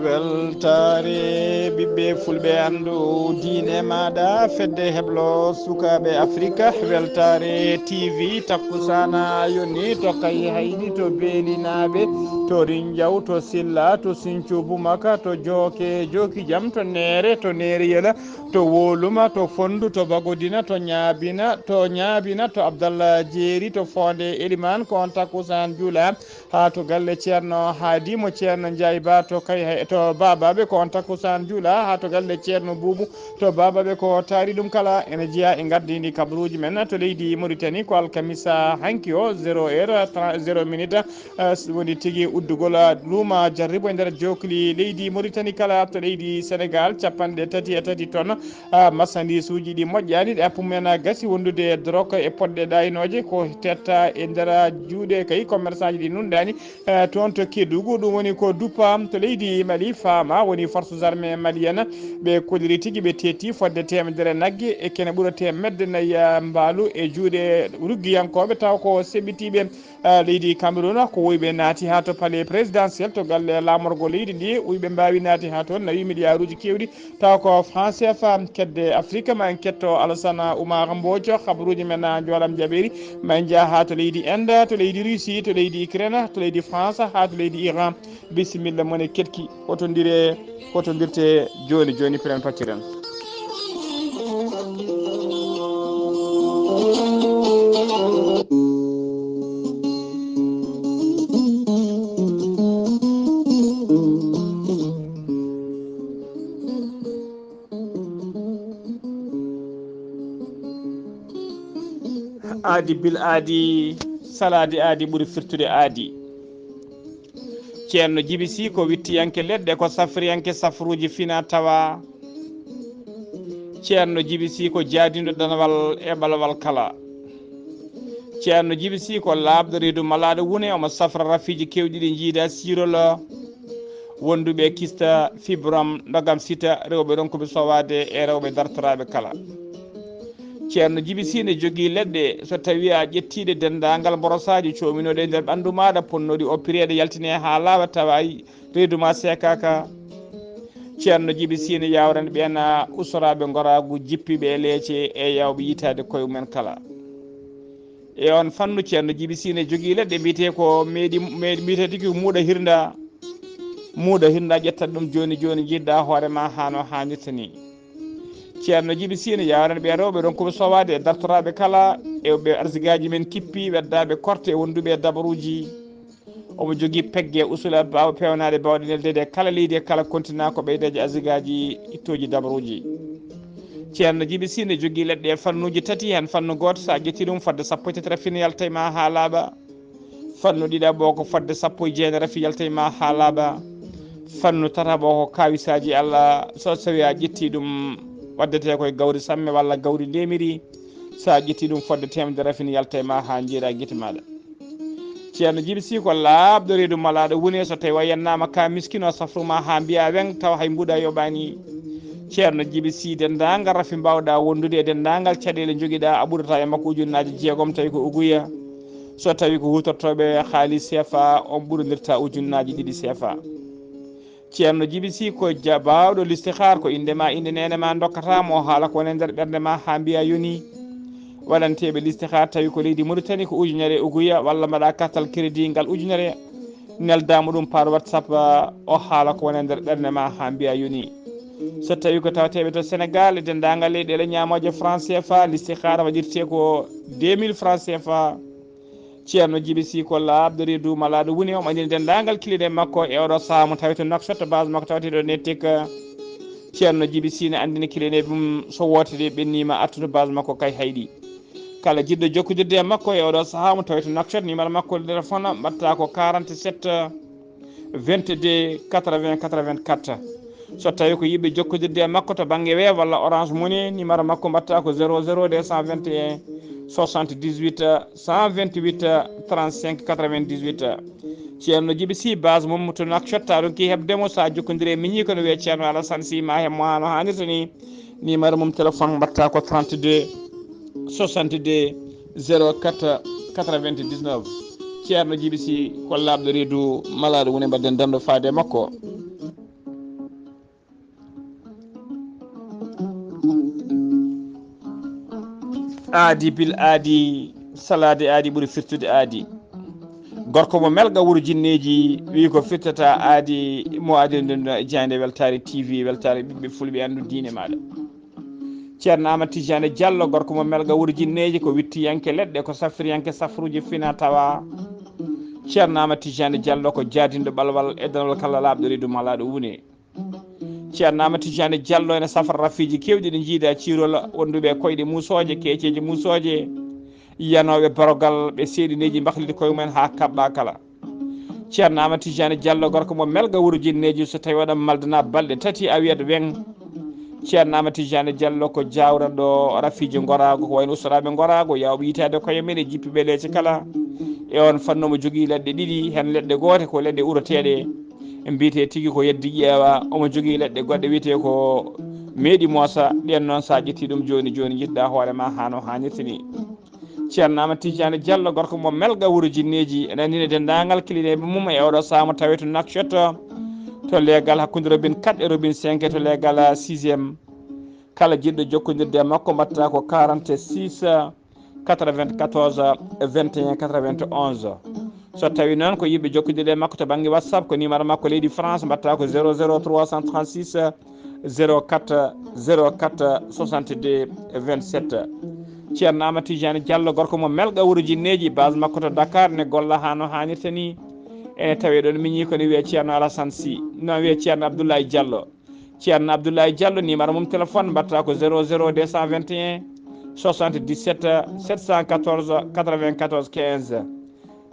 weltare ɓiɓɓe fulɓe andu diine maɗa fedde heblo sukaɓe afrique weltare tv takkusana yoni to kay hayni to beelinaɓe to rindiaw to silla to sinthiou boumaka to jooke jooki jaam to neere yela to woluma to fondu to bagodina to ñaabina to abdallah jeeri to fonde eliman ko on takkusan juula ha to galle ceerno haadimo ceerno ndiaye ba to kay to babaɓe ko on takkusan juula ha to galle ceerno boubou to babaɓe ko taari ɗum kala ene jeeya e gardidi kabaruji men to leydi Mauritanie ko alkamisa hanki o 0 heure 0 minute woni tigui uddugol luuma jarribo e nder jokli leydi Mauritanie kala to leydi Sénégal capanɗe 33 tonnes marchandise uji ɗi moƴƴani ɗe appumen gasi wondude drogue e podɗe ɗaynoje ko tetta e nder juuɗe kay commerçant ji ɗi nunɗani toon to Kédougou ɗum woni ko duppa to leydi Mali fama woni forces armées malienne ɓe koliri tigui ɓe tetti fodde temedere naggue e kene ɓuura temedde nayyi mbaalu e juuɗe ruggiyankoɓe taw ko seɓɓitiɓe leydi Cameroun ko woyɓe naati ha to palais présidentiel to galle lamorgo leydi ndi woyɓe mbawi naati ha toon nawi milliards kewɗi taw ko France CFA kedde Afrique ma en ketto Alassane Oumar Mbodjo habaruji men joolam jaɓeri ma en jaa ha to leydi Inde to leydi Russie to leydi Ukraine to leydi France ha to leydi Iran bisimilla mone ketki hotodirte joni piren pacciren aadi bil aadi salade aadi ɓuuri firtude aadi ceerno Djiby Sy ko wittiyanke leɗɗe ko safriyanke safruji fina tawa ceerno Djiby Sy ko jaadido danawal e ɓalawal kala ceerno Djiby Sy ko labɗo reedu malaɗo wune omo safra rafiji kewɗi ɗi jiida sirol wonduɓe kista fibram dogam sita rewɓe ronkuɓe sowade e rewɓe dartoraɓe kala ceerno Djiby Sy ne jogui leɗɗe so tawi a ƴettiɗe dendagal borosaji cominoɗe e nder ɓandu maɗa ponnoɗi oppireɗe yaltine ha laaɓa tawa reedu ma sekaka ceerno Djiby Sy ne yawrani ɓen usoraɓe goragu jippiɓe e leece e yawɓe yitade koye mumen kala e on fannu ceerno Djiby Sy ne jogui leɗɗe mbiyete ko mbiyete tigui muuɗa hirda ƴettat ɗum joni jiɗɗa hoorema hano hannirta ni ceerno Djiby Sy ne yawrani ɓe rewɓe ronkuɓe sowade e dartoraɓe kala e ɓe arsigaji men kippi weddaɓe korte e wonduɓe e dabaruji omo jogui pegge usula bawa pewnade bawɗe neldede kala leydi e kala continent ko ɓeydeje arsigaji ittoji dabaruji ceerno Djiby Sy ne jogui leɗɗe e fannuji tati hen fannu goto sa ƴetti ɗum fodde sappo e tati rafine yalta ma ha laaɓa fannu ɗiɗaɓo ko fodde sappo e jeenayi rafi yalta ma ha laaɓa fannu tataɓo ko kawisaji Allah so tawi a ƴetti ɗum waddete koye gawri samme walla gawri ndemiri sa ƴetti ɗum fodde temedere rafine yalta ma ha jeeɗa guite maɗa ceerno Djiby Sy ko labɗo reedu malaɗo wune so tawi wayennama ka miskino safruma ha mbiya weng taw hay mbuɗa yoɓani ceerno Djiby Sy dendagal rafi mbawɗa wondude e dendagal caɗele joguiɗa a ɓuurata e makko ujunnaji jeegom tawi ko uguya so tawi ko hutortoɓe haalis CFA on ɓurodirta ujunnaji ɗiɗi CFA ceerno Djiby Sy ko bawɗo listihar ko indema inde nene ma dokkatamo haala ko wone nder ɓerde ma ha mbiya yoni waɗanteɓe listihar tawi ko leydi Mauritanie ko ujunere uguya walla mbaɗa kartal crédit ngal ujunere neldama ɗum par WhatsApp o haala ko wone nder ɓerde ma ha mbiya yoni so tawi ko tawateɓe to Sénégal e dendagal leyɗele ñamoje franc CFA listihar waɗirte ko 2000 franc CFA ceerno Djiby Sy ko labɗo reedu malaɗo woni omo andini dendagal kilide makko e oɗo saaha mo tawi to Nouakchott base makko tawateɗo nettik ceerno Djiby Sy ne andini kilide ɗum so wotede ɓennima artude base makko kay hayɗi kala jiɗɗo jokkodirde e makko e oɗo saaha mo tawi to Nouakchott numéro makko téléphone mbatta ko 47 22 80 84 so tawi ko yiɓe jokkodirde e makko to banggue Wave walla Orange Money numéro makko mbatta ko 00 221 78 128 35 98 ceerno Djiby Sy base mum to nakcotta ɗon ki hebdemo sa jokkodiri e miñi kono wiye ceerno Alassane Sy ma he mo no hannirta ni numéro mum téléphone mbatta ko 32 62 04 99 ceerno Djiby Sy ko labɗo reedu malaɗo woni mbadden damɗo faade makko. aadi bil aadi salade aadi ɓuuri firtude aadi gorko mo melga wuro jinneji wi ko firtata aadi mo aadi nden jande weltare TV weltare ɓiɓɓe fulɓe andu diine maɗa ceerno Amadou Tidiane Diallo gorko mo melga wuro jinneji ko wittiyanke leɗɗe ko safriyanke safruji fina tawa ceerno Amadou Tidiane Diallo ko jaadinɗo ɓalwal e danol kala laaɓɗo reedu malaɗo wune ceerno Amadou Tidiane Diallo ene safara rafiji kewɗi ɗi jiida cirol wonduɓe koyɗe musoje keeceji musoje yanoɓe barogal ɓe seeɗineji mbahlide koye mumen ha kabɓa kala ceerno Amadou Tidiane Diallo gorko mo melga wuro jinneji so tawi waɗam maldana balɗe tati a wiyat weng ceerno Amadou Tidiane Diallo ko jawranɗo rafiji gorago ko wayno ustaraɓe gorago yawɓe yitade koye men e jippiɓe leece kala e on fannomo jogui leɗɗe ɗiɗi hen leɗɗe gote ko leɗɗe uroteɗe mbiyete tigui ko yeddi ƴeewa omo jogui leɗɗe goɗɗe wiyete ko meeɗi moosa ɗen noon sa ƴetti ɗum joni joni jiɗɗa hoorema hano hannirta ni ceerno Amadou Tidiane Diallo gorko mo melga wuro jinneji ene andine dendagal kilineɓe mum e oɗo saama tawi to Nouakchott to leegal hakkude robine 4 e robine 5 to leegal 6e kala jiɗɗo jokkodirde makko mbatta ko 46 94 21 91 so tawi noon ko yiɓe jokkodirde makko to banggue WhatsApp ko numéro makko leydi France mbatta ko 00 336 04 04 62 27 ceerno Amadou Tidiane Diallo gorko mo melga wuro jinneji base makko to Dakar ne golla hano hannirta ni ene tawi ɗon miñi kono wiye ceerno Alassane Sy non wiye ceerno Abdoulaye Diallo ceerno Abdoulaye Diallo numéro mum téléphone mbatta ko 00 221 77 714 94 15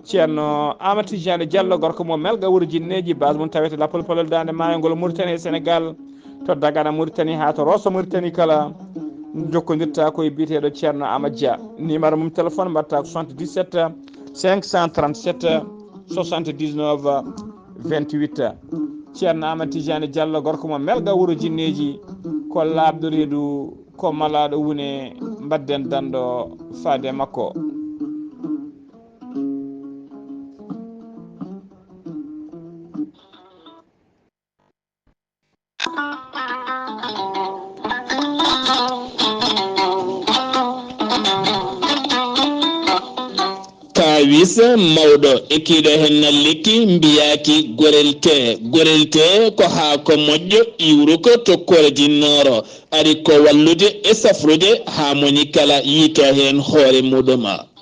ceerno Amadou Tidiane Diallo gorko mo melga wuro jinneji base mum tawete lappol polol dande maayo ngol Mauritanie Sénégal to Dagana Mauritanie ha to Rosso Mauritanie kala jokkodirta koye biyeteɗo ceerno Amadou Dia numéro mum téléphone mbatta ko 77 537 79 28 ceerno Amadou Tidiane Diallo gorko mo melga wuro jinneji ko labɗo reedu ko malaɗo wune mbadden danɗo faade makko. wisa mawɗo ekkiɗo hen nalliki mbiyaki gorelte ko haako moƴƴo iwru ko tokkore jinnoro ari ko wallude e safrude ha moni kala yiito hen hoore muɗuma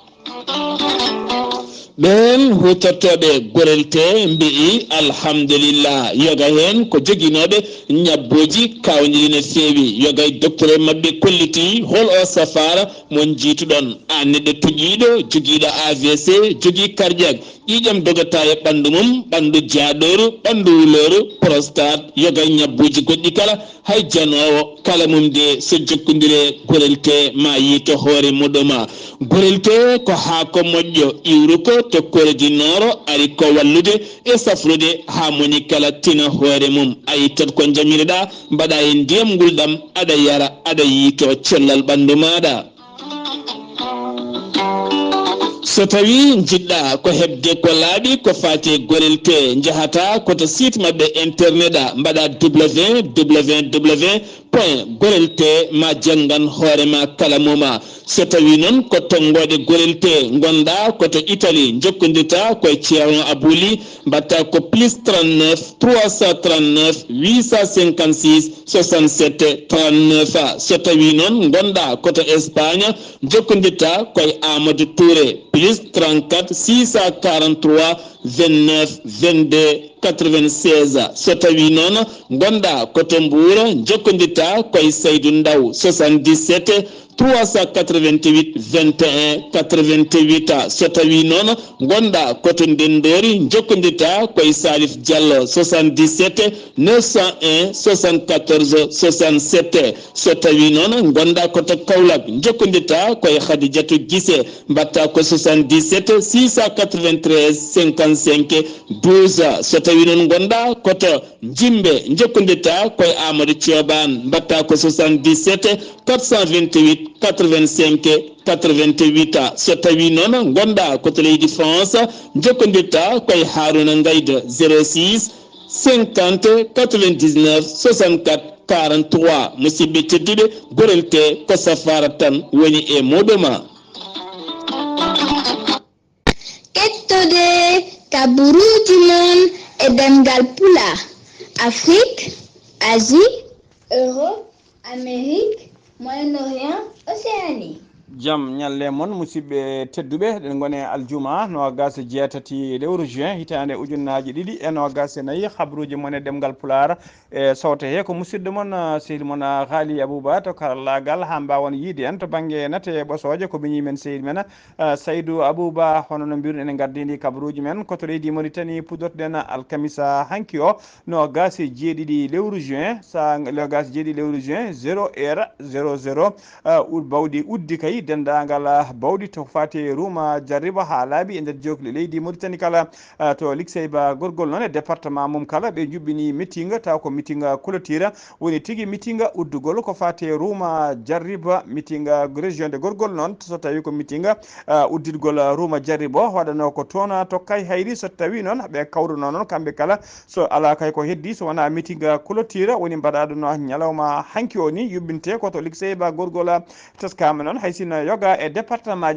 ɓen hutortoɓe gorelte mbi'i alhamdulillah yoga hen ko joguinoɓe ñabboji kawdiri no feewi yoga e docteur mabɓe kolliti hol o safara mon jiituɗon an neɗɗo tuƴiɗo joguiɗo AVC jogui cardiaque ƴiƴam dogata e ɓandu mum ɓandu jaaɗoru ɓandu wuloru prostate yoga ñabbuji goɗɗi kala hay janowo kala mum de so jokkodire gorelte ma yiito hoore muɗuma gorelte ko haako moƴƴo iwru ko tokkore jinnoro ari ko wallude e safrude ha moni kala tina hoore mum ayi tot ko jamireɗa mbaɗa e ndiyam gulɗam aɗa yara aɗa yiito cellal ɓandu maɗa so tawi jiɗɗa ko hebde ko laaɓi ko fate gorelte jahata koto site mabɓe internet a mbaɗa www.gorelte ma janggan hoorema kala muma so tawi noon ko tonggode gorelte gonɗa koto Italie jokkodirta koye ceerno Abouli mbatta ko plus 39 339 856 67 39 so tawi noon gonɗa koto Espagne jokkodirta koye Amadou Touré plus 34 643 29 22 96 so tawi noon gonɗa koto Mbour jokkodirta koye Saydou Ndaw 77 388 21 88 so tawi noon gonɗa koto ndendori jokkodita koye Salif Diallo 77 901 74 67 so tawi noon gonɗa koto Kaolack jokkodita koye Khadijatou Guissé mbatta ko 77 693 55 12 so tawi noon gonɗa koto Jimbe jokkodita koye Amadou Thioban mbatta ko 77 428 85 88 so tawi noon gonɗa koto leydi France jokkodirta koye Haruna Ngayda 06 50 99 64 43 musidɓe tedduɓe gorel te ko safara tan woni e moɗoma. Kettude kaburuji mon e demgal pula Afrique, Asie, Europe, Amérique, Moyen-Orient, Océanie. jam ñalle mon musidɓe tedduɓe ɗen gone aljuma nogas jeetati lewru juin hitande ujunnaji ɗiɗi e nogas nayyi habruji mon e ɗemgal pular e sawta he ko musidɗo mon sehil mon haali abouba to karallagal ha mbawon yiide en to banggue nate ɓosoje ko ɓiñi men sehil men saydou abouba hono no mbiruɗen ene gardidi kabruji men koto leydi Mauritanie pudortoɗen alkamisa hanki o nogas jeeɗiɗi lewru juin sa nogas jeeɗiɗi lewru juin 0h00 bawɗi uddi kay dendagal bawɗi to fati ruma jarriba ha laaɓi e nder jokli leydi Mauritanie kala to Likseyba gorgol noon e département mum kala ɓe juɓɓini meeting taw ko meeting clôture woni tigui meeting uddugol ko fati ruma jarriba meeting région de gorgol noon so tawi ko meeting uddidgol ruma jarriba waɗano ko toon tokkay hayri so tawi noon ɓe kawruno noon kamɓe kala so ala kay ko heddi so wona meeting clôture woni mbaɗaɗuno ñalawma hanki o ni yuɓɓinte koto Likseyba gorgol teskama noon haysino yoga e département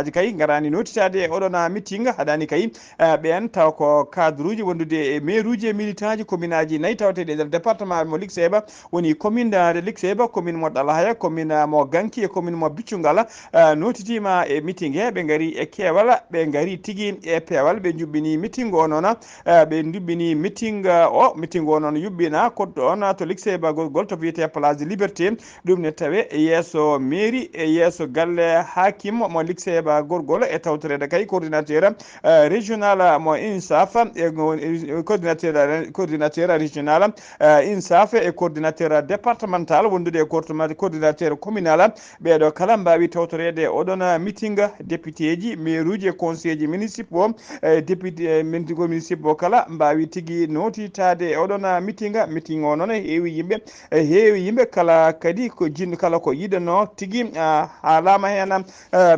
ji kay garani notitade e oɗon meeting haɗani kay ɓen taw ko cadre uji wondude e maire uji e militant ji commune aji nayyi tawateɗe e nder département mo Likseyba woni commune de Likseyba commune mo Ɗalahaya commune mo Ganki e commune mo Biccungal notitima e meeting he ɓe gari e keewal ɓe gari tigui e peewal ɓe juɓɓini meeting o noon ɓe juɓɓini meeting o noon yuɓɓina ko ɗon to Likseyba gorgol to wiyete place de liberté ɗum ne tawe yesso mairie e yesso galle hakim mo Likseyba gorgol e tawtorede kay coordinateur régional mo INSAF e coordinateur régional INSAF e coordinateur départemental wondude e coordinateur communal ɓeɗo kala mbawi tawtorede oɗon meeting député ji maire uji e conseil ji municipaux député municipaux kala mbawi tigui notitade e oɗon meeting o noon heewi yimɓe kala kadi ko jinno kala ko yiɗano tigui haalama hen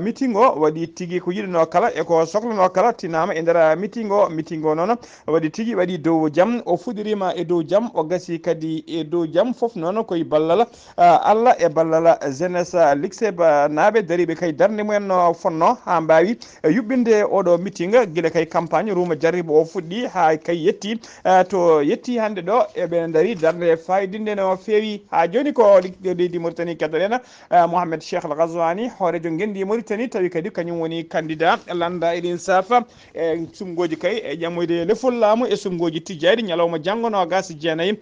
meeting o waɗi tigui ko yiɗano kala eko sohlano kala tinama e nder meeting o noon waɗi tigui waɗi dow jaam o fuɗɗirima e dow jaam o gasi kadi e dow jaam foof noon koye ballal Allah e ballal jeunesse Likseyba naaɓe dariɓe kay darde mumen no fonno ha mbawi yuɓɓinde oɗo meeting guila kay campagne ruma jarriba o fuɗɗi ha kay yetti to yetti hande ɗo eɓe daari darde fayidinde no feewi ha joni ko leydi Mauritanie keddoɗen Mohamed Cheikh Al Ghazouani hoorejo gendi Mauritanie tawi kadi kañum woni candidat landa eɗin safa e sumgoji kay e ƴammoyde lefol laamu e sumgoji tijjari ñalawma janggo no gasi jeenayyi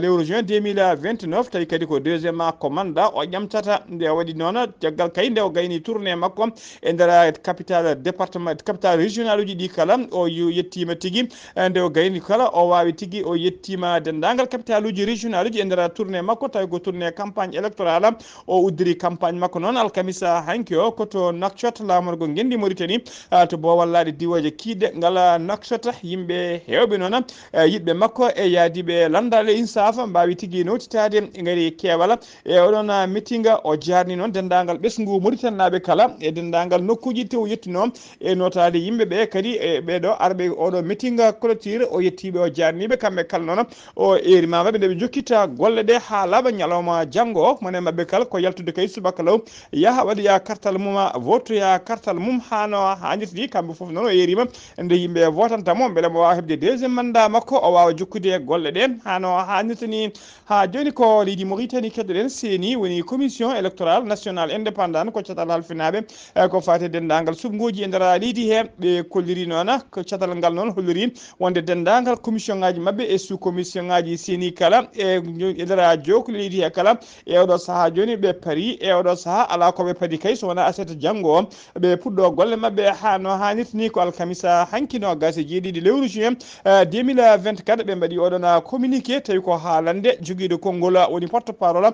lewru juin 2029 tawi kadi ko deuxiéme commanda o ƴamtata nde waɗi noon caggal kay nde o gayni tourné makko e nder capital département capital régional uji ɗi kala o yettima tigui nde o gayni kala o wawi tigui o yettima dendagal capital uji régional uji e nder tourné makko tawi ko tourné campagne électorale o uddiri campagne makko noon alkamisa hanki o koto Nouakchott lamorgo gendi Mauritanie to bowallaɗe diwoje kiidde ngala Nouakchott yimɓe hewɓe noon yiɗɓe makko e yaadiɓe landale INSAF mbawi tigui notitade gaari keewal e oɗon meeting o jarni noon dendagal ɓesgu Mauritanie naɓe kala e dendagal nokkuji tew yettino e notade yimɓeɓe kadi e ɓeɗo arɓe oɗo meeting clôture o yettiɓe o jarniɓe kamɓe kala noon o erimama ɓe ndeɓe jokkita golle ɗe ha laaɓa ñalawma janggo o mone mabɓe kala ko yaltude kay subaka law yaha waɗoya kartal mum votoya kartal mum hano hannirtini kamɓe foof noon o yerima nde yimɓe votantamo beele mo wawa hebde deuxiéme mandat makko o wawa jokkude golle ɗe hano hannirtini ha joni ko leydi Mauritanie keddoɗen seeni woni commission électorale nationale indépendant ko catal halfinaɓe ko fate dendagal subgoji e nder leydi he ɓe kolliri noon ko catal ngal noon holliri wonde dendagal commission ngaji mabɓe e sous commission ngaji seeni kala e nder jokli leydi he kala e oɗo saha joni ɓe pari e oɗo saha ala koɓe padi kay so wona asete janggo o ɓe puɗɗo golle mabɓe ha no hannirta ni ko alkamisa hankino gasi jeeɗiɗi lewru juin 2024 ɓe mbaɗi oɗon communiqué tawi ko haalande joguiɗo konngol woni porte parole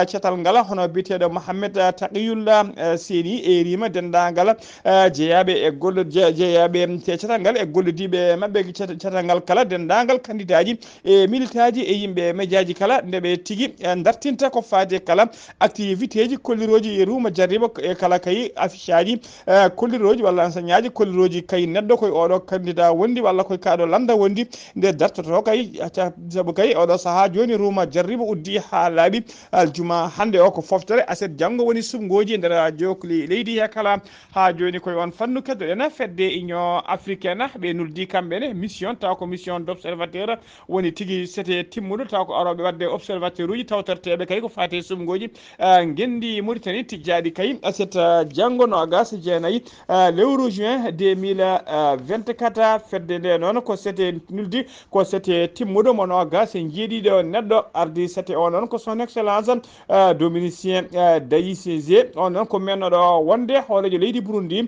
cetal ngal hono biteɗo Mohamed Taqiyullah Seni erima dendagal jeeyaɓe e golle jeeyaɓe cetal ngal e gollidiɓe mabɓe cetal ngal kala dendagal candidat ji e militaji e yimɓe médiaji kala ndeɓe tigui dartinta ko faade kala activité ji kolliroji Rouma Jarriba e kala kay affiche aji kolliroji walla enseigne aji kolliroji kay neɗɗo koye oɗo candidat wondi walla koye kaɗo landa wondi nde dartoto kay saabu kay oɗo saaha joni Rouma Jarriba uddi ha laaɓi aljuma hande o ko foftere aset janggo woni sumgoji nder jokli leydi he kala ha joni koye on fannu keddoɗen fedde union africaine ɓe nuldi kamɓene mission taw ko mission d' observateur woni tigui c'était timmuɗo taw ko aroɓe wadde observateur uji tawtorteɓe kay ko fate sumgoji gendi Mauritanie tijjaɗi kay aset janggo no agas jeenayyi lewru juin 2024 fedde nde noon ko c'était nuldi ko c'était timmuɗo mono agas jeeɗiɗo neɗɗo ardi c'était o noon ko son excellence dominicien Dayi Cégé on noon ko mennoɗo wonde hoolejo leydi Burundi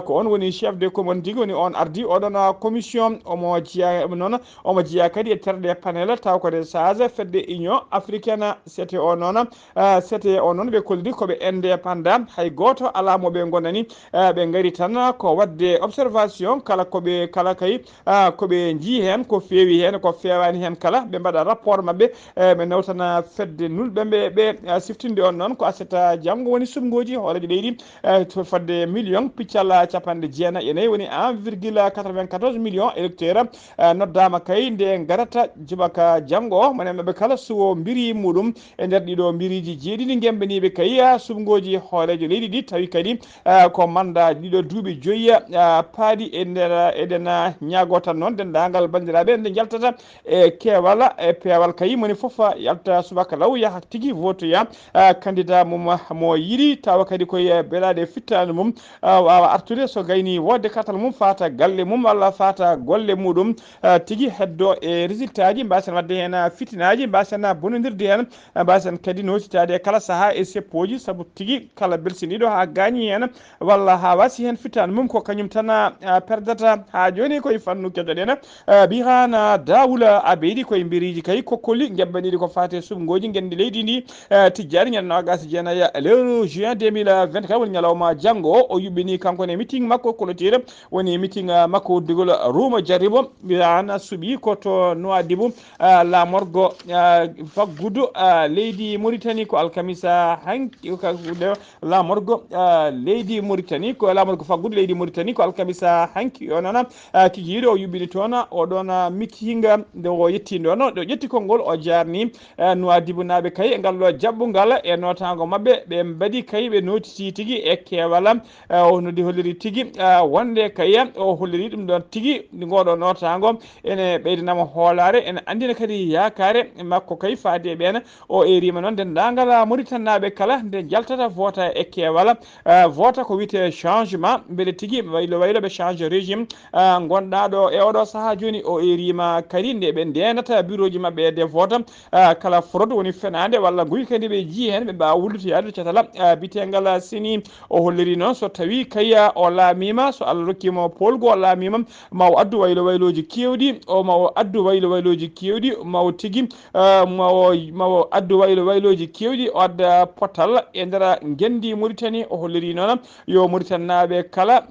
ko on woni chef de commune tigui woni on ardi oɗon commission omo jeeya noon omo jeeya kadi e terɗe panel taw kode sage fedde union africaine c'était o noon c'était o noon ɓe kolli koɓe indépendant hay goto ala moɓe gonani ɓe gari tan ko wadde observation kala koɓe kala kay koɓe jii hen ko feewi hen ko fewani hen kala ɓe mbaɗa rapport mabɓe ɓe nawtana fedde nulɓeɓe ɓe siftinde on noon ko aseta janggo woni sumgoji hoolejo leydi to fadde million piccalla capanɗe jeenayyi e nayyi woni 1,94 million électeur noddama kay nde garata jubaka janggo o mone mabɓe kala suwo mbiri muɗum e nder ɗiɗo mbiriji jeeɗiɗi gemɓeniɓe kay sumgoji hoolejo leydi ɗi tawi kadi ko manda ɗiɗo duuɓi joyyi paaɗi e nder eɗen ñaago tan noon dendagal bandiraɓe nde jaltata e keewal e peewal kay moni foof yalta subaka law yaaha tigui votoya candidat mum mo yiɗi tawa kadi koye beelade fittade mum wawa artude so gayni wodde katal mum fata galle mum walla fata golle muɗum tigui heddo e résultat ji mbasen wadde hen fitinaji mbasen bonodirde hen mbasen kadi notitade kala saaha e seppoji saabu tigui kala belsiniɗo ha gañi hen walla ha wasi hen fittade mum ko kañum tan perdata ha joni koye fannu keddoɗen Birane Daoula Abeydi koye mbiriji kay kokkoli gebbaniɗi ko fate sumgoji gendi leydi ndi tijjani ñande nogas jeenayyi lewru juin 2024 woni ñalawma janggo o yuɓɓini kankone meeting makko clôture woni meeting makko uddigol Rouma Jarriba Birane suuɓi koto Nouadhibou lamorgo faggudu leydi Mauritanie ko alkamisa hanki lamorgo leydi Mauritanie ko lamorgo faggudu leydi Mauritanie ko alkamisa hanki o noon kikiɗo o yuɓɓini toon oɗon meeting nde o yetti ɗon ɗo ƴetti konngol o jarni Nouadhibou naɓe kay e ngal ɗo jaɓɓugal e notago mabɓe ɓe mbaɗi kay ɓe notiti tigui e kewal o nodi holliri tigui wonde kay o holliri ɗum ɗon tigui ngoɗo notago ene ɓeydanama hoolare ene andina kadi yakare makko kay faade ɓen o erima noon dendagal Mauritanie naɓe kala nde jaltata vota e kewal vota ko wiyete changement beele tigui waylo ɓe change régime gonɗa ɗo e oɗo saaha joni o erima kadi nde ɓe ndenata bureau ji mabɓe de vote kala fraude woni fenade walla guyka kadi ɓe jii hen ɓe mbawa wullutoyade catala bitegal Seni o holliri noon so tawi kaya o laamima so Allah rokkimo polgo o laamima maw addu wayloji kewɗi o maw addu wayloji kewɗi maw tigui maw addu wayloji kewɗi o adda potal e nder gendi Mauritanie o holliri noon yo Mauritanie naɓe kala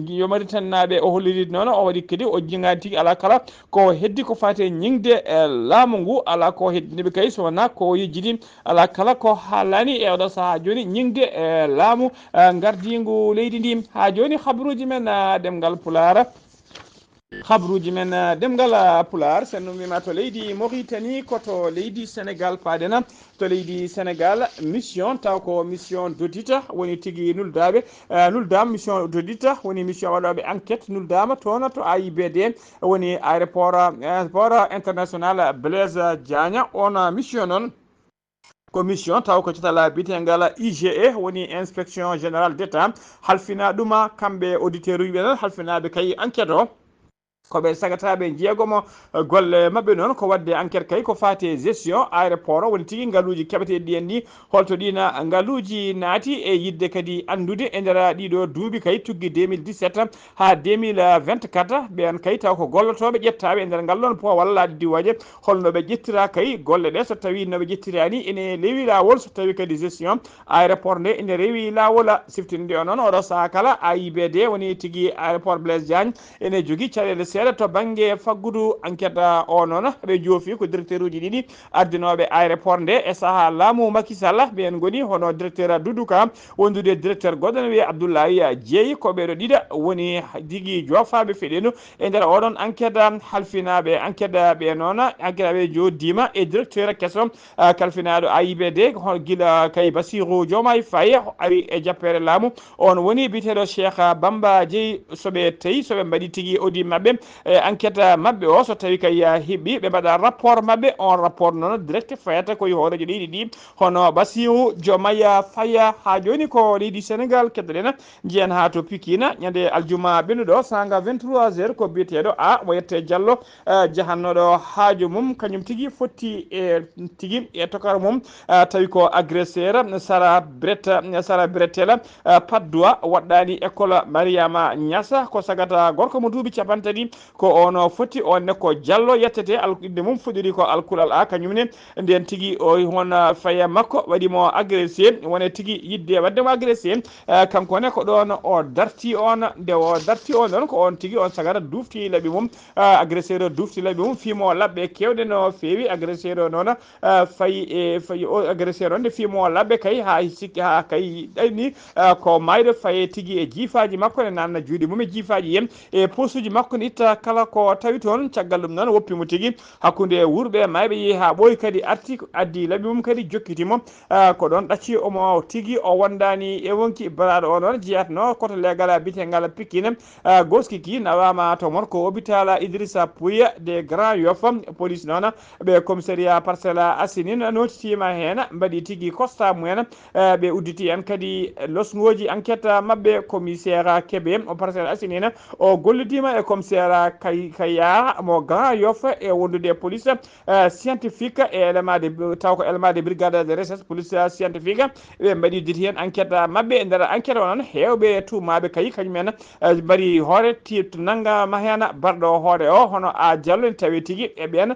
yo Mauritanie naɓe o holliri noon o waɗi kadi o jingani tigui ala kala ko heddi ko fate ñingde e laamu ngu ala ko heddiniɓe kay so wona ko yejjini ala kala ko haalani e oɗo saaha joni ñingde e laamu gardigu leydi ndi ha joni habruji men ɗemgal Pulaar habruji men demgal Pulaar sen numima to leydi Mauritanie koto leydi Sénégal paɗena to leydi Sénégal mission taw ko mission d'audit woni tigui nuldama mission d'audit woni mission waɗoɓe enquête nuldama toon to AIBD woni aéroport international Blaise Diagne on mission noon commission taw ko catala bitegal IGE woni inspection générale d'état halfina ɗuma kamɓe auditeur uji ɓe halfinaɓe kay enquête o koɓe sagataɓe jeegomo golle mabɓe noon ko wadde enquête kay ko fati gestion aéroport woni tigui ngaaluji keɓeteɗi ɗi en ni holto ɗina ngaaluji naati e yidde kadi andude e nder ɗiɗo duuɓi kay tuggi 2017 ha 2024 ɓen kay taw ko gollotoɓe ƴettaɓe e nder ngal ɗon po walla diwaje holno ɓe ƴettira kay golle ɗe so tawi noɓe ƴettirani ene leewi lawol so tawi kadi gestion aéroport nde ene reewi lawol siftinde o noon oɗo saaha kala AIBD woni tigui aéroport Blaise Diagne ene jogui caɗele seeɗa to banggue faggudu enquête o noon ɓe joofi ko directeur uji ɗiɗi addinoɓe aéroport nde e saaha laamu Macky Sall ɓen goni hono directeur Doudou Ka wondude directeur goɗɗo ne wiye Abdoulaye Dieye ko ɓeɗo ɗiɗa woni tigui jofaɓe feɗenu e nder oɗon enquête halfinaɓe enquête ɓe noon enquête ɓe joddima e directeur kesso kalfinaɗo AIBD guila kay Bassirou Diomaye Faye ari e jappere laamu on woni biteɗo Cheikh Bamba Dieye soɓe tawi soɓe mbaɗi tigui audi mabɓe enquête mabɓe o so tawi kay heeɓi ɓe mbaɗa rapport mabɓe on rapport noon direct fayata koye hoorejo leydi ɗi hono Bassirou Diomaye Faye ha joni ko leydi Sénégal keddoɗen jiyan ha to Pikine ñande aljuma ɓennuɗo sanga 23h ko biyeteɗo mo yette Diallo jahannoɗo haaju mum kañum tigui fotti e tigui e tokara mum tawi ko agresseur Sara Bretela Padoua waɗɗani école Mariama Niassa ko sagata gorko mo duuɓi capantati ko ono foti onne ko Diallo yettete inde mum fuɗɗori ko alkulal kañumne nden tigui o hon Faye makko waɗimo agressé wone tigui yidde waddemo agressé kankone ko ɗon o darti on nde o darti on ɗon ko on tigui on sagata dufti laaɓi mum agresseur dufti laaɓi mum fimo labɓe kewɗe no fewi agresseur o noon fayi o agresseur on nde fimo labɓe kay ha sikki ha kay ɗayni ko mayɗo Faye tigui e jiifaji makko ne nanna juuɗe mum e jiifaji yen e posuji makko ne itta kala ko tawi toon caggal ɗum noon woppimo tigui hakkude wurɓe mayɓe yeehi ha ɓooyi kadi arti addi laaɓi mum kadi jokkitimo ko ɗon ɗacci omo tigui o wondani e wonki baraɗo o noon jeyatno koto legal bitegal Pikine goskiki nawama to mon ko hôpital Idrissa Pouye de Grand Yoff police noon ɓe commissariat Parcelles Assainies notitima hen mbaɗi tigui constat mumen ɓe udditi en kadi losgoji enquête mabɓe commissaire Kébé o Parcelles Assainies o gollidima e commissaire Kaya mo Grand Yoff e wondude police scientifique e élément de taw ko élément de brigade de recherche police scientifique ɓe mbaɗi udditi hen enquête mabɓe e nder enquête o noon hewɓe tumaɓe kay kañumen mbaɗi hoore to naggama hen barɗo hoore o hono a Diallo ne tawi tigui e ɓen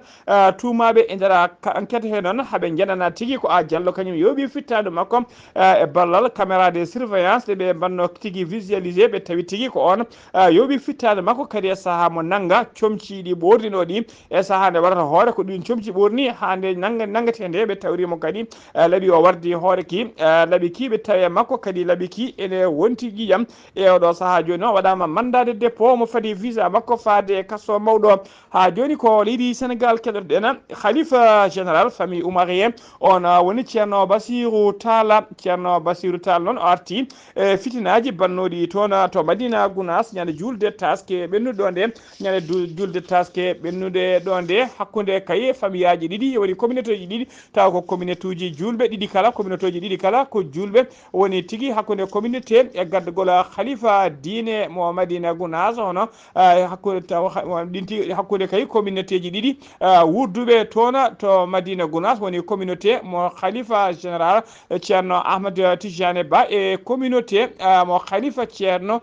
tumaɓe e nder enquête he noon haaɓe jenana tigui ko a Diallo kañum yooɓi fittadu makko e ballal caméra de surveillance ɗeɓe mbanno tigui visualisé ɓe tawi tigui ko on yooɓi fittadu makko kadi e saaha mo nagga comciɗi ɓordino ɗi e saaha nde warata hoore ko ɗin comci ɓorni hande naggate nde ɓe tawrimo kadi laaɓi o wardi hoore ki laaɓi ki ɓe tawi makko kadi laaɓi ki ene wonti ƴiƴam e oɗo saaha joni noon waɗama mandade dépôt mo fadi visa makko faade kasso mawɗo ha joni ko leydi Sénégal keɗotoɗen khalifa général famille oumarien on woni ceerno Bassirou Tall noon o arti e fitinaji bannoɗi toon to Madina Gounass ñande julde taske ɓennude ɗo nde ñande julde taske ɓennude ɗo nde hakkude kay famille aji ɗiɗi woni communauté ji ɗiɗi taw ko communauté uji julɓe ɗiɗi kala communauté ji ɗiɗi kala ko julɓe woni tigui hakkude communauté e gaddugol khalifa diine mo Madina Gounass hono hakkude taw hakkude kay communauté ji ɗiɗi wurduɓe toon to Madina Gounass woni communauté mo khalifa général ceerno Ahmadou Tidiane Ba e communauté mo khalifa ceerno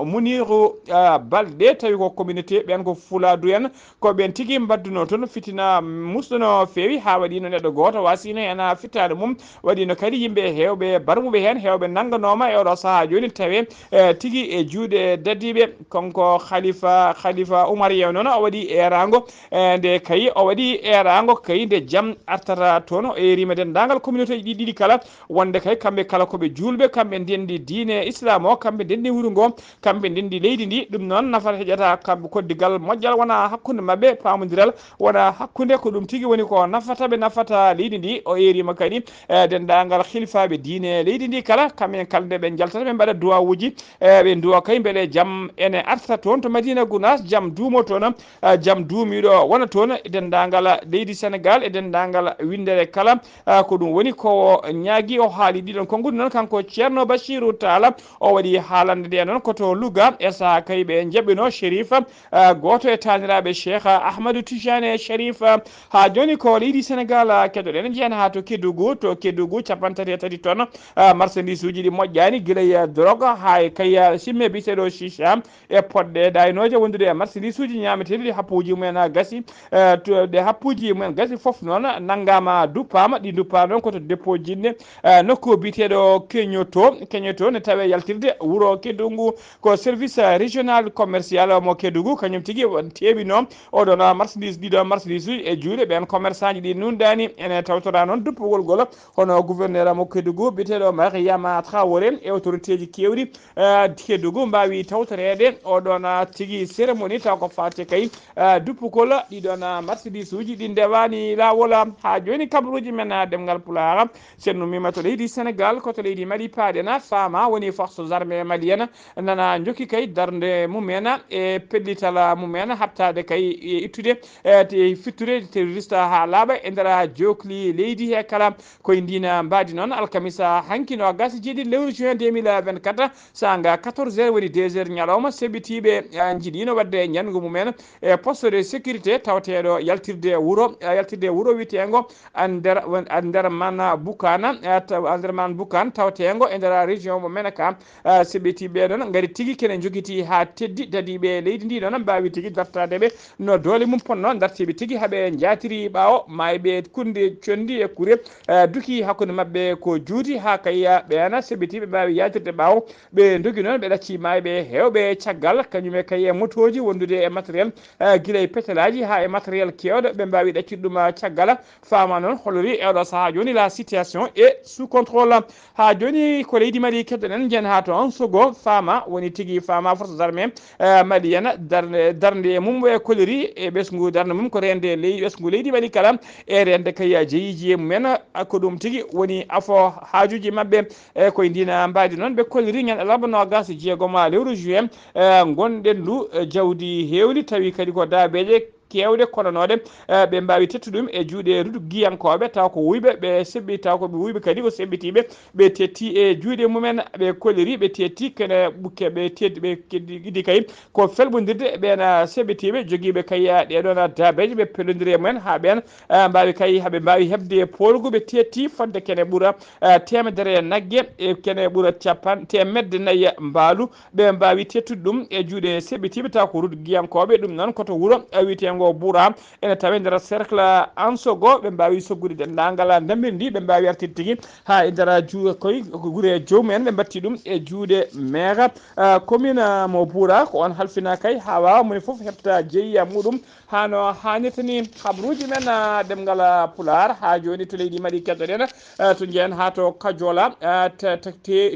Mounirou Balde tawi ko communauté ɓen ko Fuladou en ko ɓen tigui mbadduno toon fitina musɗono fewi ha waɗino neɗɗo goto wasino hen fittade mum waɗino kadi yimɓe hewɓe barmuɓe hen hewɓe nagganoma e oɗo saaha joni tawe tigui e juuɗe daddiɓe konko khalifa oumarien noon o waɗi erago nde kayi o waɗi erago kayi nde jaam artata toon o erima dendagal communauté ji ɗiɗi kala wonde kay kamɓe kala koɓe julɓe kamɓe ndendi diine islam o kamɓe ndendi wuuro ngo kamɓe ndendi leydi ndi ɗum noon nafata heƴata kamɓe koddigal moƴƴal wona hakkude mabɓe pamodiral wona hakkude ko ɗum tigui woni ko nafataɓe nafata leydi ndi o erima kadi dendagal khilfaɓe diine leydi ndi kala kamɓe kala nde ɓe jaltata ɓe mbaɗa duwawuji ɓe duwa kay beele jaam ene arta toon to Madina Gounass jaam duumo toon jaam duumiɗo wona toon e dendagal leydi Sénégal e dendagal windere kala ko ɗum woni ko ñaagui o haali ɗiɗon konngudi noon kanko ceerno Bassirou Tall o waɗi haalande nde noon koto Louga e saaha kay ɓe jaɓɓino no Sherif goto e taniraɓe Cheikh Ahmadou Tijane Sherif ha joni ko leydi Sénégal keɗoɗen jiyan ha to Kédougou capantati tati tonnes marchandise uji ɗi moƴƴani guilay drogue ha kay simme biteɗo chicha e poɗɗe daynoje wondude e marchandise uji ñameteɗi ɗi happuji mumen gasi ɗe happuji mumen gasi foof noon naggama duppama ɗi duppama ɗon koto dépôt jinne nokku biteɗo keñoto ne tawe yaltirde wuuro Kédougou ko service régional commercial mo Kédougou kañum tigui teɓino oɗon marchandise ɗiɗo marchandise uji e juuɗe ɓen commerçant ji ɗi nundani ene tawtora noon duppugol gol hono gouverneur mo Kédougou biteɗo Mariama Traoré e autorité ji kewɗi Kédougou mbawi tawtorede oɗon tigui cérémonie taw ko fate kay duppugol ɗiɗon marchandise uji ɗi ndewani lawol ha joni kabaruji men demgal Pulaar cennumima to leydi Sénégal koto leydi Mali paɗena fama woni forces armées malienne nana jokki kay darde mumen e pellital mumen habtade kay ittude fittude terroriste ha laaɓa e nder jokli leydi he kala koye ndina mbadi noon alkamisa hankino gasi jeeɗi lewru juin 2024 sanga 14 heures woni 2 heures ñalawma seɓɓitiɓe jiiɗino wadde ñangu mumen e poste de sécurité tawateɗo yaltirde wuuro witego Anderman Boukan tawatego e nder région mo men ka seɓɓitiɓe ɗon gari tigui kene joguiti ha teddi dadiɓe leydi ndi ɗon mbawi tigui dartadeɓe no doole mum ponno dartiɓe tigui haaɓe jatiri ɓawo mayɓe kunde condi e kuure duki hakkude mabɓe ko juuti ha kaya ɓeena seɓɓitiɓe mbawi yatirde ɓawo ɓe dogui noon ɓe ɗacci mayɓe hewɓe caggal kañume kaye motoji wondude e matériel guila e pétalaji ha e matériel kewɗo ɓe mbawi ɗaccude ɗum caggal fama noon holori ewɗo saaha joni la situation est sous contrôle ha joni ko leydi Mali keddoɗen jen ha toon sogo fama woni tigui fama forces armées malienne darde mum e koleri e ɓesgu darde mum ko rende ɓesgu leydi Mali kala e rende kay jeyiji e mumen ko ɗum tigui woni afo hajuji mabɓe e koye ndina mbadi noon ɓe koleri ñande alarba nogas jeegom lewru juin gonɗen ndu jawdi hewdi tawi kadi ko dabeje kewde kononode ɓe mbawi tettu ɗum e juuɗe rudu giyankoɓe taw ko wuyɓe ɓe seɓɓi taw ko ɓe wuyɓe kadi ko seɓɓitiɓe ɓe tetti e juuɗe mumen ɓe koleri ɓe tetti kene ɓukke ɓe teddi ɓe idi kay ko felɓodirde ɓen seɓɓitiɓe joguiɓe kay ɗeɗon dabeje ɓe pellodiri e mumen ha ɓen mbawi kay haaɓe mbawi hebde polgu ɓe tetti fodde kene ɓuura temedere naggue e kene ɓuura temedde nayyi mbaalu ɓe mbawi tettude ɗum e juuɗe seɓɓitiɓe taw ko rudu giyankoɓe ɗum noon koto wuuro wiyete ngo ɓuura ene tawe nder cercle ansogo ɓe mbawi soggude dendagal ndemir ndi ɓe mbawi artide tigui ha e nder koye guure jomumen ɓe batti ɗum e juuɗe maire commune mo ɓuura ko on halfina kay ha wawa moni foof hebta jeeyiya muɗum hano hannirta ni habaruji men demgal Pulaar ha joni to leydi Mali keddoɗen to jeen ha to Kadiola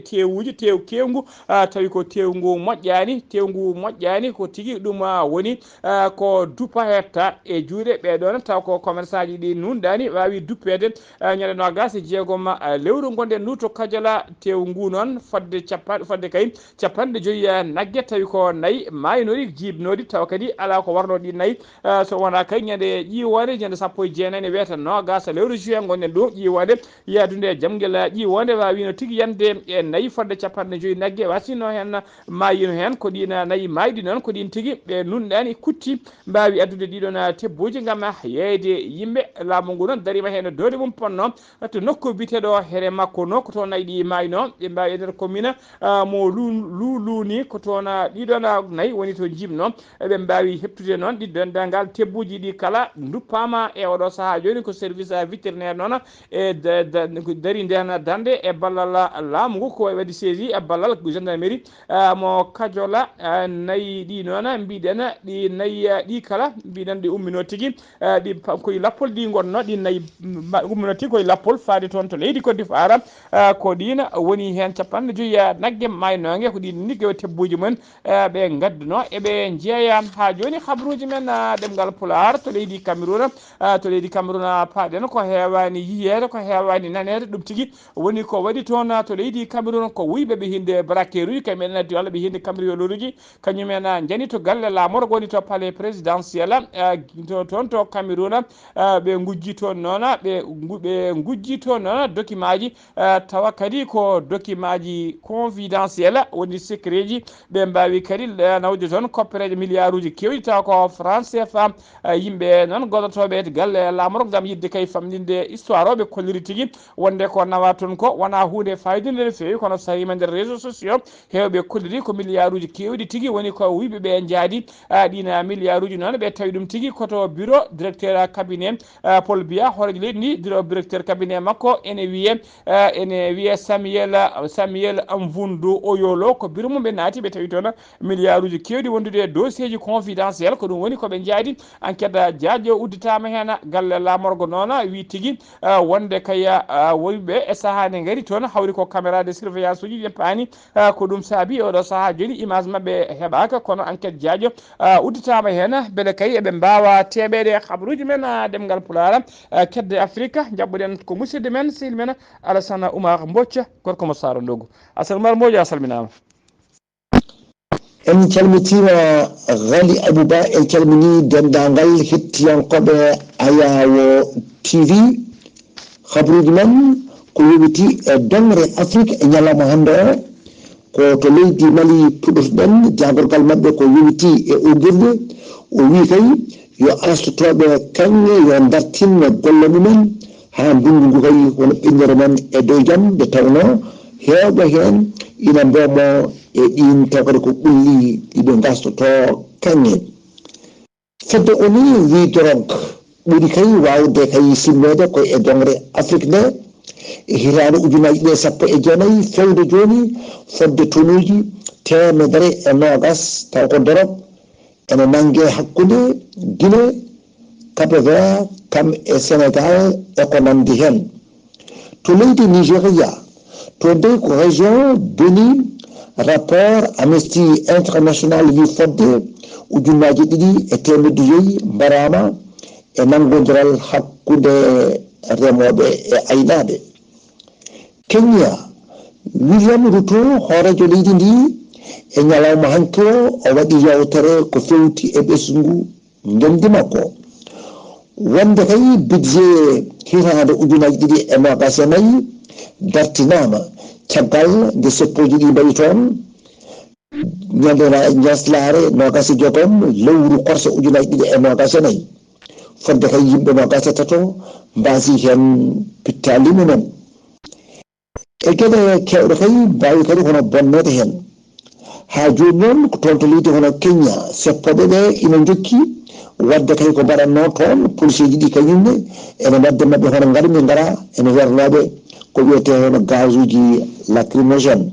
tewuji kewgu tawi ko tewgu moƴƴani ko tigui ɗum woni ko dupa hetta e juuɗe ɓeɗon taw ko commerçant ji ɗi nundani wawi duppede ñande nogas jeegom lewru gonɗen ndu to Kadiola tewgu noon fodde kay capanɗe joyyi naggue tawi ko nayyi maynoɗi jibnoɗi taw kadi ala ko warno ɗi nayyi so wona kay ñande ƴiwonde ñande sappo e jeenayyi ne wiyata nogas lewru juin gonɗen ɗo ƴiwonde yadude e jamguel ƴiwonde wawino tigui yande e nayyi fodde capanɗe joyyi naggue wasino hen mayino hen ko ɗin nayyi mayɗi noon ko ɗin tigui ɓe nunɗani kutti mbawi addude ɗiɗon tebbuji gam yeeyde yimɓe laamu ngu noon darima hen doole mum ponno to nokku biteɗo here makko no ko toon nayyi ɗi mayno ɓe mbawi e nder commune mo luluni ko toon ɗiɗon nayyi woni to jibno ɓe mbawi heptude noon ɗi dendagal tebbuji ɗi kala duppama e oɗo saaha joni ko service vétérinaire noon e dari nden dande e ballal laamu ngu ko waɗi saisi e ballal gendarmerie mo Kadiola nayyi ɗi noon mbiɗen ɗi nayyi ɗi kala mbiɗen ɗi ummino tigui ɗi koye lappol ɗi gonno ɗi nayyi ummino tigui koye lappol faade toon to leydi Côte d'Ivoire ko ɗin woni hen capanɗe joyyi naggue maynogue ko ɗin liggo tebbuji mumen ɓe gadduno eɓe jeeya ha joni habaruji men ɗemgal Pulaar to leydi Cameroun paaɗen ko hewani yiyede ko hewani nanede ɗum tigui woni ko waɗi toon to leydi Cameroun ko wuyɓe ɓe hinde braquer uji kamɓe addi walla ɓe hinde cambrioleur uji kañumen jani to galle lamoro woni to palais présidentiel kala toon to Cameroun ɓe gujji toon noon ɓe gujji toon noon document ji tawa kadi ko document ji confidentiel woni secret ji ɓe mbawi kadi nawde toon koppereje milliard uji kewɗi taw ko France CFA yimɓe noon godotoɓe to galle lamoro gam yidde kay famdinde histoire o ɓe kolliri tigui wonde ko nawa toon ko wona hunde fayidinde no fewi kono so tawima nder réseaux sociaux hewɓe kolliri ko milliard uji kewɗi tigui woni ko wiɓeɓe jaadi ɗina milliard uji noon ɓe tawi ɗum tigui koto bureau directeur cabinet Paul Biya horejo leydi ndi directeur cabinet makko ene wiye Samuel Mvundu Oyolo ko bureau mum ɓe naati ɓe tawi toon milliard uji kewɗi wondude dossier ji confidentiel ko ɗum woni koɓe jaadi enquête jaajo udditama hen galle lamorgo noon wi tigui wonde kaya woyɓe e saaha nde gaari toon hawri ko caméra de surveillance uji ɓe paani ko ɗum saabi oɗo saaha joni image mabɓe heɓaka kono enquête jaajo udditama hen beele kay eɓe mbawa teɓede habaruji men ɗemgal Pulaar kedde Afrique jabɓuɗen ko musidɗo men sehil men Alassane Oumar Mbocca gorko mo Saro Ndogu. Alassane Oumar Mbodj a salminama. En calmitima Ghali Abouba, en calmini dendagal hettiyankoɓe Ayawo TV. Habaruji men ko yowiti e dongre Afrique e ñalawma hande o ko to leydi Mali puɗotoɗen jagorgal mabɓe ko yowiti e ogirde o wi kay yo arstotoɓe kaŋŋe yo dartinno golle mumen ha ndungu ngu kay wono ɓinnere men e dow jaam nde tawno hewɓe hen ina mbomo e ɗin tawkade ko ɓulli ɗiɓe gastoto kaŋŋe fedde oni wi doronk ɓuri kay wawde kay simmede koye e dongre Afrique nde e hitande ujunaji ɗe 19 fewde joni fodde tonuji temedere e nogas taw ko dorog ene nangue hakkude Guinée Cap Vert kam e Sénégal e ko nandi hen to leydi Nigéria to nde ko région Bénin rapport Amnesty International wi fodde ujunaji ɗiɗi e temedde joyyi mbarama e nanggodiral hakkude remoɓe e aynaɓe. Kenya William Ruto horejo leydi ndi e ñalawma hanki o waɗi yawtere ko fewti e ɓesgu ndendi makko wonde kay budget hitande ujunaji ɗiɗi e nogas e nayyi dartinama caggal nde seppoji ɗi mbaɗi toon ñande ñaslare nogas e jogom lewru korse ujunaji ɗiɗi e nogas e nayyi fodde kay yimɓe nogas e tato mbasi hen pittali mumen e gueɗe kewɗe kay mbawi kadi kono bonnede hen ha joni noon ko toon to leydi hono Kenya seppoɓe ɓe ina jokki wadde kay ko mbaɗanno toon police ji ɗi kañumne ene wadde mabɓe hono garmi gara ene wernoɓe ko wiyete hono gaz uji lacrymogène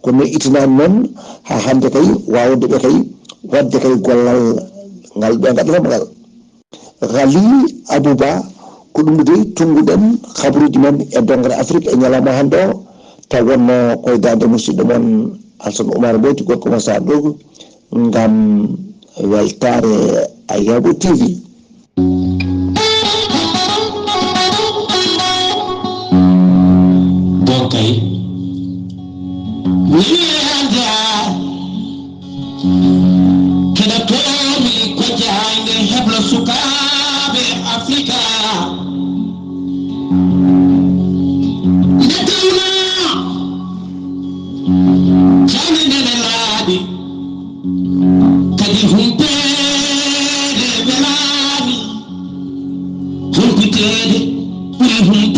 kono itinani noon ha hande kay wawde ɓe kay wadde kay gollal ngal ɓe gaɗatama ngal Ghali Abouba ko ɗum de tunguɗen habaruji men e dongre Afrique e ñalawma hande o taw wonno koye dande musidɗo moon Alassane Oumar Mbodj gorko mo Saro Ndogu ngam weltare Ayawo TV. Dokay keda tomi ko jahande hebla sukaɓe Africa kadi humpede welani humpitede ɓuri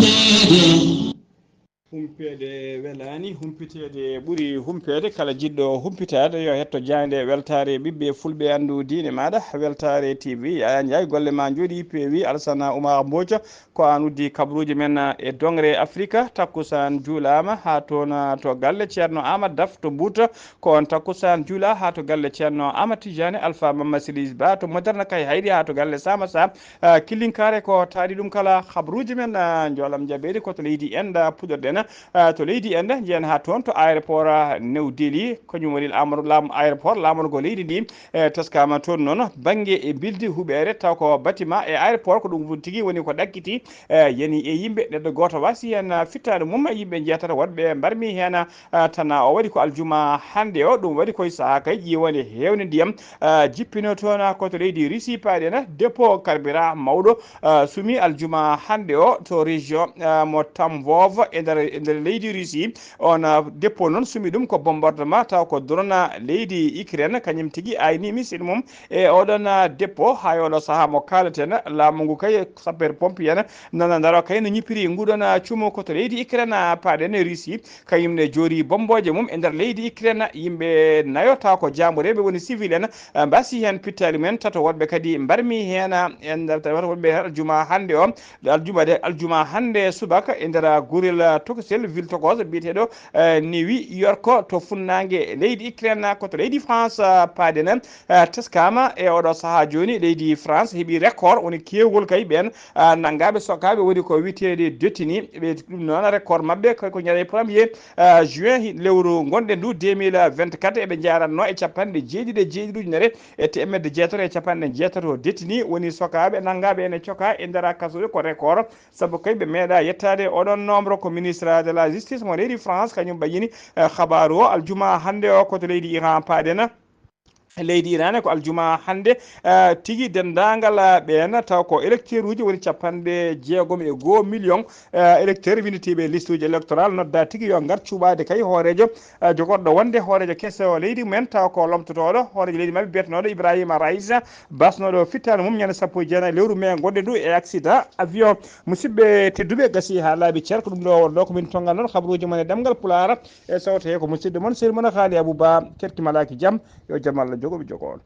humpede welani humpitede ɓuuri humpede kala jiɗɗo humpitade yo hetto jande weltare ɓiɓɓe fulɓe andu diine maɗa weltare TV Yaya Ndiaye golle ma jooɗi peewi Alassane Oumar Mbodj ko an uddi kabaruji men e dongre Afrique takkusan juulama ha toon to galle ceerno Amadou Daf to Mbouta ko on takkusan juula ha to galle ceerno Amadou Tidiane Alpha Mama Silis Ba to Moderna kay hayri ha to galle Sama Sa Killinkare ko taari ɗum kala habaruji men jolam jaɓede koto leydi Enda puɗorɗen to leydi en jiyan ha toon to aéroport New Delhi kañum woni laamu aéroport laamogo leydi ndi taskama toon noon banggue e bildi huɓere taw ko bâtiment e aéroport ko ɗum tigui woni ko ɗakkiti yani e yimɓe neɗɗo goto wasi hen fittade mum yimɓe jeetata wonɓe mbarmi hen tan o waɗi ko aljuma hande o ɗum waɗi koye saaha kay ƴiwonde hewde ndiyam jippino toon koto leydi Russie paɗen dépôt carburant mawɗo sumi aljuma hande o to région mo Tambov e nder leydi Russie on dépôt noon sumi ɗum ko bombardement taw ko drone leydi Ukraine kañum tigui ayni misil mum e oɗon dépôt ha yoɗo saaha mo kaleten laamu ngu kay sapeur pompier en nana daro kay no ñippiri nguɗon cuumo koto leydi Ukraine paɗen Russie kañum ne joori bomboje mum e nder leydi Ukraine yimɓe nayota ko jamureɓe woni civil en mbasi hen pittali men tato woɗɓe kadi mbarmi hen woɗɓe aljuma hande o aljuma hande subaka e nder gurel Tokosel ville Tokos biyeteɗo New York to funnague leydi Ukraine koto leydi France paɗen teskama e oɗo saaha joni leydi France heeɓi record woni kewgol kay ɓen naggaɓe sokaɓe woni ko witede détenu ɓe ɗum noon record mabɓe ko ñaɗe 1er juin lewru gonɗe ndu 2024 eɓe jaranno e capanɗe jeeɗiɗi ujunere e temedde jeetato e capanɗe jeetato détenu woni sokaɓe naggaɓe ene coka e nder kasoɓe ko record saabu kay ɓe meeɗa yettade oɗon nombre ko ministre de la justice mo leydi France kañum ɓayini habaru o aljuma hande o koto leydi Iran paɗen leydi Iran ko aljuma hande tigi dendagal ɓen taw ko électeur uji woni capanɗe 61 million électeur winitiɓe liste uji électoral nodda tigi yo gar cuɓade kay hoorejo jogorɗo wonde hoorejo kesso leydi mumen taw ko lomtotoɗo hoorejo leydi mabɓe biyetenoɗo Ibrahima Raïsa basnoɗo fittade mum ñande 19 lewru mai gonɗe ndu e accident avion musidɓe tedduɓe gasi ha laaɓi ceer ko ɗum ɗo komin tongal noon habaruji mon e ɗemgal Pulaar e sawto he ko musidɗo moon sehil moon haali Abouba kettimalaki jaam yo jaam Allah jogoɓe jogo on